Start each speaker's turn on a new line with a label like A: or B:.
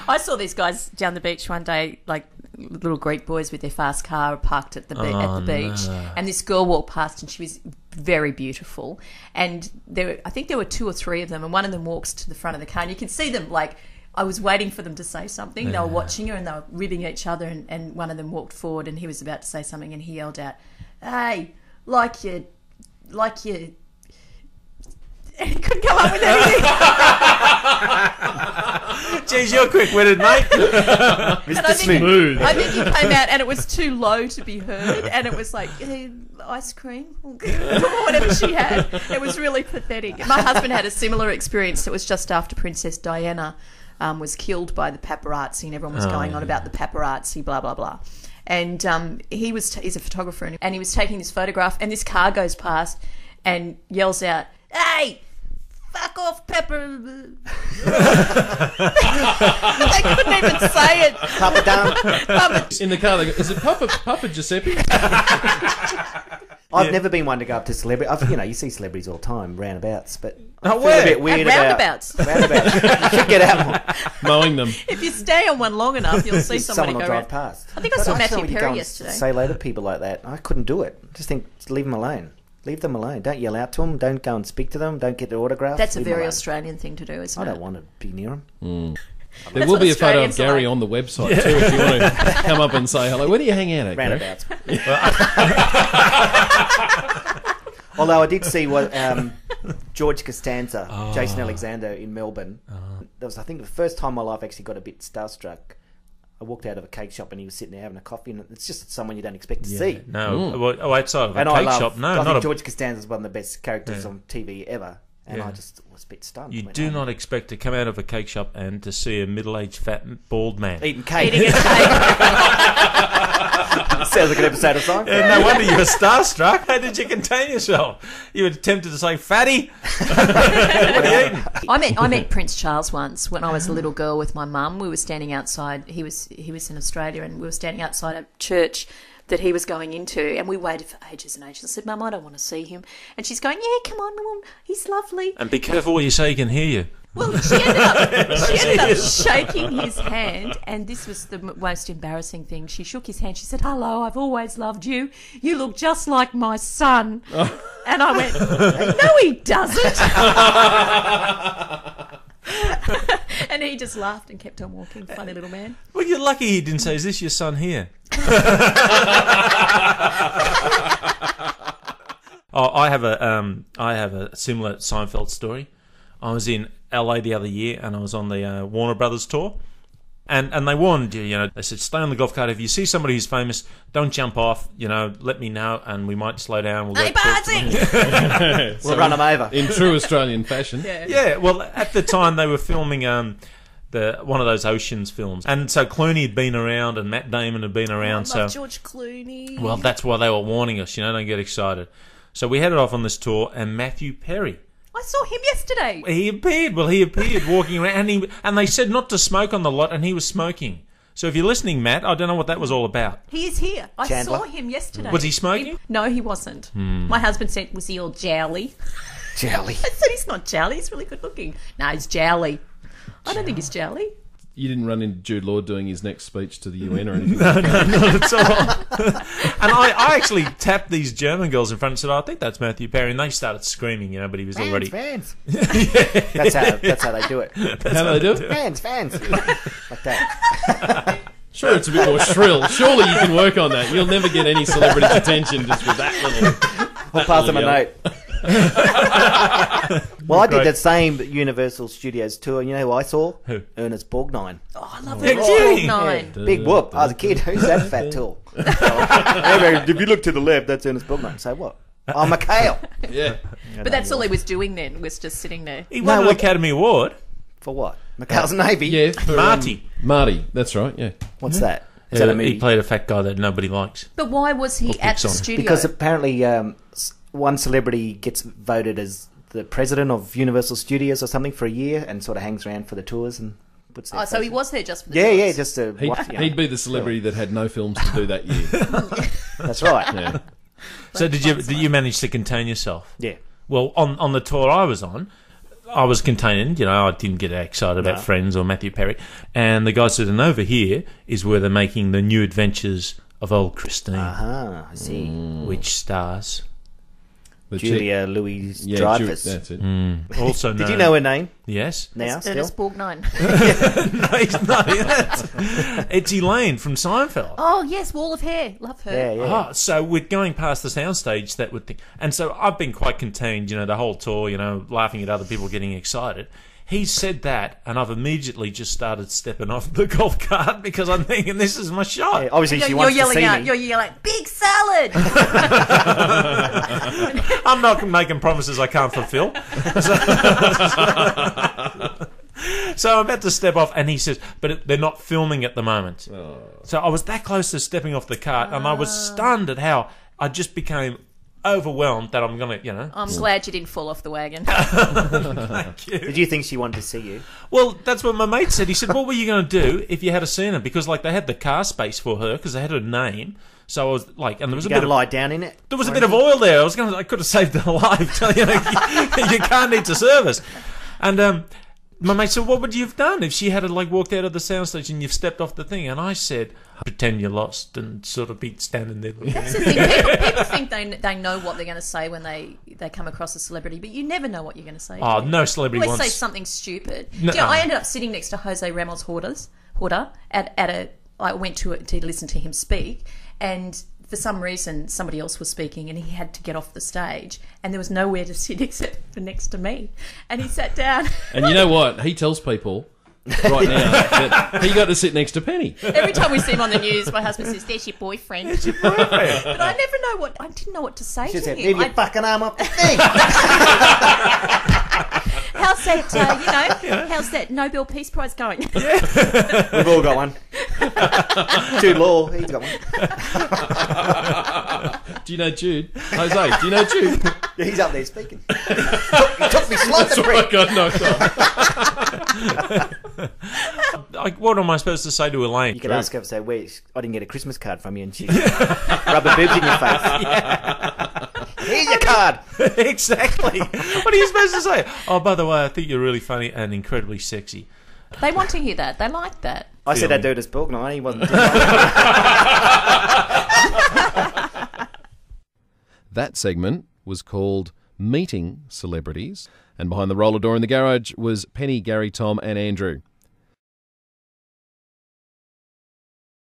A: I saw these guys down the beach one day, like little Greek boys with their fast car parked at the beach, and this girl walked past and she was very beautiful, and I think there were 2 or 3 of them, and one of them walks to the front of the car and you can see them like, I was waiting for them to say something. They were watching her and they were ribbing each other, and one of them walked forward and he was about to say something and he yelled out, "Hey, like you," and he couldn't come up with anything.
B: Jeez, you're quick-witted, mate.
A: Mr. Smooth. I think he came out and it was too low to be heard, and it was like, hey, ice cream, whatever she had. It was really pathetic. My husband had a similar experience. It was just after Princess Diana was killed by the paparazzi, and everyone was going on about the paparazzi, blah, blah, blah. And he's a photographer, and he was taking this photograph, and this car goes past and yells out, "Hey, fuck off, Pepper." They couldn't even say it.
C: Papa down.
D: In the car, they go, "Is it Papa Giuseppe?"
C: I've never been one to go up to celebrity. You see celebrities all the time, roundabouts, but I feel
B: where?
C: a bit weird
A: At
C: about
A: roundabouts.
C: Roundabouts. You should get out more.
D: Mowing them.
A: If you stay on one long enough, you'll see somebody
C: Someone will
A: go
C: drive
A: around.
C: past.
A: I think I saw Matthew Perry yesterday.
C: Say hello to people like that. I couldn't do it. Just think, leave them alone. Leave them alone. Don't yell out to them. Don't go and speak to them. Don't get their autographs.
A: That's a
C: Leave them
A: very
C: alone.
A: Australian thing to do, isn't it?
C: I don't want to be near them.
D: There
A: That's
D: will
A: what
D: be a photo of
A: Australians
D: Gary
A: like.
D: on the website too if you want to come up and say hello. Where do you hang out at, Gary?
C: Roundabouts. Although I did see what George Costanza, Jason Alexander in Melbourne. That was, I think, the first time in my life I actually got a bit starstruck. I walked out of a cake shop and he was sitting there having a coffee, and it's just someone you don't expect to see.
B: No, well, outside of a
C: And
B: cake shop, no,
C: I
B: not
C: think
B: a.
C: George Costanza is one of the best characters on TV ever, and I just was a bit stunned.
B: You do not expect to come out of a cake shop and to see a middle-aged, fat, bald man.
C: Eating cake.
A: Eating a cake.
C: Sounds like an episode of Seinfeld.
B: No wonder you were starstruck. How did you contain yourself? You were tempted to say, "Fatty." What are you eating?
A: I met Prince Charles once when I was a little girl with my mum. We were standing outside. He was in Australia, and we were standing outside a church that he was going into, and we waited for ages and ages. I said, "Mum, I don't want to see him." And she's going, "Yeah, come on, Mum, he's lovely."
B: And be careful what you say, he can hear you.
A: Well, she ended up shaking his hand, and this was the most embarrassing thing. She shook his hand. She said, "Hello, I've always loved you. You look just like my son." And I went, "No, he doesn't." And he just laughed and kept on walking. Funny little man.
B: Well, you're lucky he didn't say, "Is this your son here?" I have a similar Seinfeld story. I was in LA the other year, and I was on the Warner Brothers tour, and they warned you. They said, "Stay on the golf cart. If you see somebody who's famous, don't jump off. Let me know, and we might slow down. We'll
A: Hey, Bardsey!
C: We'll run them over.
D: In true Australian fashion.
B: Yeah. Well, at the time they were filming one of those Oceans films, and so Clooney had been around, and Matt Damon had been around.
A: I love George Clooney.
B: Well, that's why they were warning us. Don't get excited. So we headed off on this tour, and Matthew Perry.
A: I saw him yesterday.
B: He appeared walking around, and they said not to smoke on the lot, and he was smoking. So if you're listening, Matt, I don't know what that was all about.
A: He is here. I
C: Chandler?
A: saw him yesterday.
B: Was he smoking?
A: No, he wasn't. My husband said, "Was he all jowly?"
C: Jolly.
A: I said, "He's not jowly. He's really good looking." No, he's jowly. I don't think he's jowly.
D: You didn't run into Jude Law doing his next speech to the UN or anything?
B: No, not at all. And I actually tapped these German girls in front and said, "I think that's Matthew Perry," and they started screaming, but he was already...
C: Fans. That's how they do it.
D: How do they do it?
C: Fans. Like that.
D: Sure, it's a bit more shrill. Surely you can work on that. You'll never get any celebrity's attention just with that little...
C: I'll pass them a note. Well, I did that same Universal Studios tour. You know who I saw?
B: Who?
C: Ernest Borgnine.
A: Oh, I love
B: You're
A: that.
B: kidding.
A: Nine.
C: Big whoop. I was a kid. Who's that fat tool? Anyway, if you look to the left, that's Ernest Borgnine. So what? I'm McHale.
D: Yeah.
A: But that's all he was doing then, was just sitting there.
B: He won an Academy Award.
C: For what? McHale's Navy?
D: Yeah. For,
B: Marty.
D: Marty, that's right, yeah.
C: What's that? Is that a movie?
B: He played a fat guy that nobody likes.
A: But why was he at the studio?
C: Because apparently one celebrity gets voted as the president of Universal Studios or something for a year and sort of hangs around for the tours and puts their
A: so he
C: face-
A: was there just for the
C: Yeah,
A: tours.
C: yeah, just to watch.
D: He'd be the celebrity that had no films to do that year.
C: That's right.
D: Yeah.
B: So did you manage to contain yourself?
C: Yeah.
B: Well, on the tour I was on, I was contained, I didn't get excited about Friends or Matthew Perry. And the guy said, and over here is where they're making the New Adventures of Old Christine.
C: I see.
B: Which stars?
C: Julia Louis-Dreyfus.
D: That's it.
B: Also known...
C: Did you know her name?
B: Yes.
C: Now, still?
A: Ernest Borgnine.
B: No, he's not. It's Elaine from Seinfeld.
A: Oh, yes, Wall of Hair. Love her.
C: Yeah, yeah.
B: Oh, so we're going past the soundstage, that would think. And so I've been quite contained, the whole tour, laughing at other people getting excited. He said that, and I've immediately just started stepping off the golf cart because I'm thinking, this is my shot.
C: Yeah, obviously, she wants to see me.
A: You're yelling, big salad!
B: I'm not making promises I can't fulfill. So I'm about to step off, and he says, but they're not filming at the moment. Oh. So I was that close to stepping off the cart, and I was stunned at how I just became overwhelmed that I'm going to,
A: I'm glad you didn't fall off the wagon.
B: Thank you.
C: Did you think she wanted to see you?
B: Well, that's what my mate said. He said, what were you going to do if you had seen her? Because, they had the car space for her because they had her name. So I was and there was a bit of...
C: lie down in it?
B: There was a bit of oil there. I could have saved her life. Your car needs a service. And my mate said, what would you have done if she had walked out of the soundstage and you've stepped off the thing? And I said, pretend you're lost and sort of be standing there.
A: That's the thing. People think they know what they're going to say when they come across a celebrity, but you never know what you're going to say.
B: Oh, no celebrity
A: Let's
B: wants...
A: say something stupid.
B: No.
A: I ended up sitting next to Jose Ramos Horta at a... I went to listen to him speak, and for some reason somebody else was speaking and he had to get off the stage and there was nowhere to sit except for next to me, and he sat down. And
D: you know what? He tells people right now that he got to sit next to Penny.
A: Every time we see him on the news, my husband says, there's your boyfriend. There's your boyfriend. But I didn't know what to say to him.
C: Leave your fucking arm up the thing.
A: How's that, how's that Nobel Peace Prize going?
C: Yeah. We've all got one. Jude Law, he's got one.
D: Do you know Jude? Jose, do you know Jude?
C: Yeah, he's up there speaking. He took me slot
D: That's why I got knocked
B: off. What am I supposed to say to Elaine?
C: You could ask her, say, I didn't get a Christmas card from you, and she rub her boobs in your face. Yeah. Here's your card.
B: Exactly. What are you supposed to say? Oh, by the way, I think you're really funny and incredibly sexy.
A: They want to hear that. They like that.
C: I said I'd do it as Borgnine. He wasn't.
E: That segment was called Meeting Celebrities, and behind the roller door in the garage was Penny, Gary, Tom and Andrew.